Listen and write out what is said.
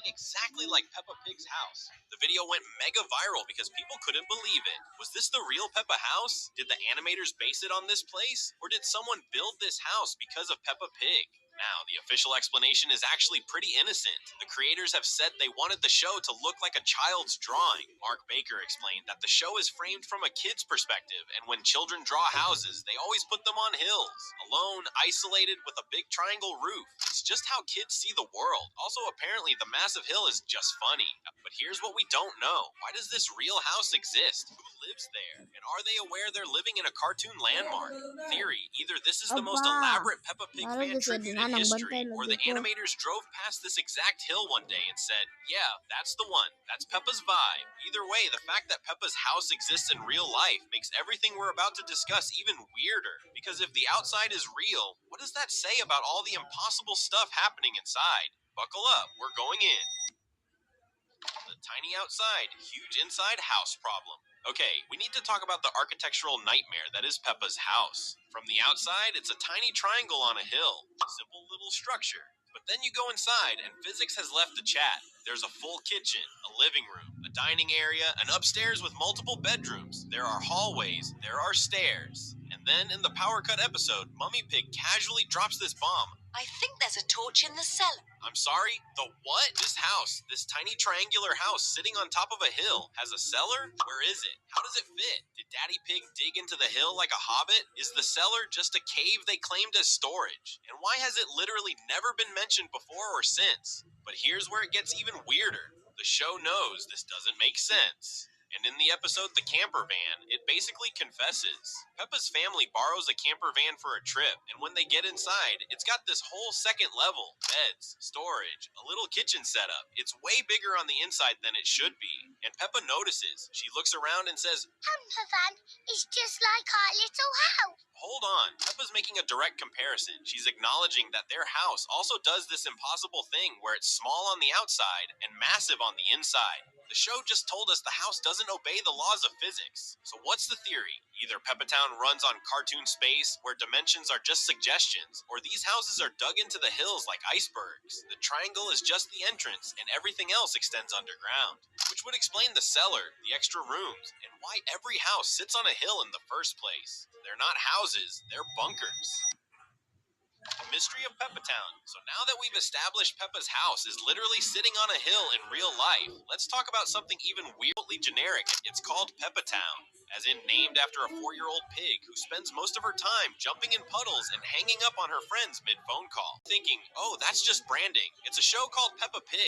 looking exactly like Peppa Pig's house. The video went mega viral because people couldn't believe it. Was this the real Peppa house? Did the animators base it on this place? Or did someone build this house because of Peppa Pig? Now, the official explanation is actually pretty innocent. The creators have said they wanted the show to look like a child's drawing. Mark Baker explained that the show is framed from a kid's perspective, and when children draw houses, they always put them on hills, alone, isolated, with a big triangle roof. It's just how kids see the world. Also, apparently, the massive hill is just funny. But here's what we don't know. Why does this real house exist? Who lives there? And are they aware they're living in a cartoon landmark? Theory, either this is the most elaborate Peppa Pig fan tribute in history, or the animators drove past this exact hill one day and said, yeah, that's the one. That's Peppa's vibe. Either way, the fact that Peppa's house exists in real life makes everything we're about to discuss even weirder. Because if the outside is real, what does that say about all the impossible stuff happening inside? Buckle up, we're going in. The tiny outside, huge inside house problem. Okay, we need to talk about the architectural nightmare that is Peppa's house. From the outside, it's a tiny triangle on a hill. A simple little structure. But then you go inside, and physics has left the chat. There's a full kitchen, a living room, a dining area, and upstairs with multiple bedrooms. There are hallways, there are stairs. And then in the Power Cut episode, Mummy Pig casually drops this bomb. I think there's a torch in the cellar. I'm sorry? The what? This house, this tiny triangular house sitting on top of a hill, has a cellar? Where is it? How does it fit? Did Daddy Pig dig into the hill like a hobbit? Is the cellar just a cave they claimed as storage? And why has it literally never been mentioned before or since? But here's where it gets even weirder. The show knows this doesn't make sense. And in the episode The Camper Van, it basically confesses. Peppa's family borrows a camper van for a trip, and when they get inside, it's got this whole second level. Beds, storage, a little kitchen setup. It's way bigger on the inside than it should be. And Peppa notices. She looks around and says, Camper van is just like our little house. hold on. Peppa's making a direct comparison. She's acknowledging that their house also does this impossible thing where it's small on the outside and massive on the inside. The show just told us the house doesn't obey the laws of physics. So what's the theory? Either Peppa Town runs on cartoon space, where dimensions are just suggestions, or these houses are dug into the hills like icebergs. The triangle is just the entrance, and everything else extends underground. Which would explain the cellar, the extra rooms, and why every house sits on a hill in the first place. They're not houses, they're bunkers. The mystery of Peppa Town. So now that we've established Peppa's house is literally sitting on a hill in real life, let's talk about something even weirdly generic. It's called Peppa Town, as in named after a 4-year-old pig who spends most of her time jumping in puddles and hanging up on her friends mid-phone call. Thinking, oh, that's just branding. It's a show called Peppa Pig.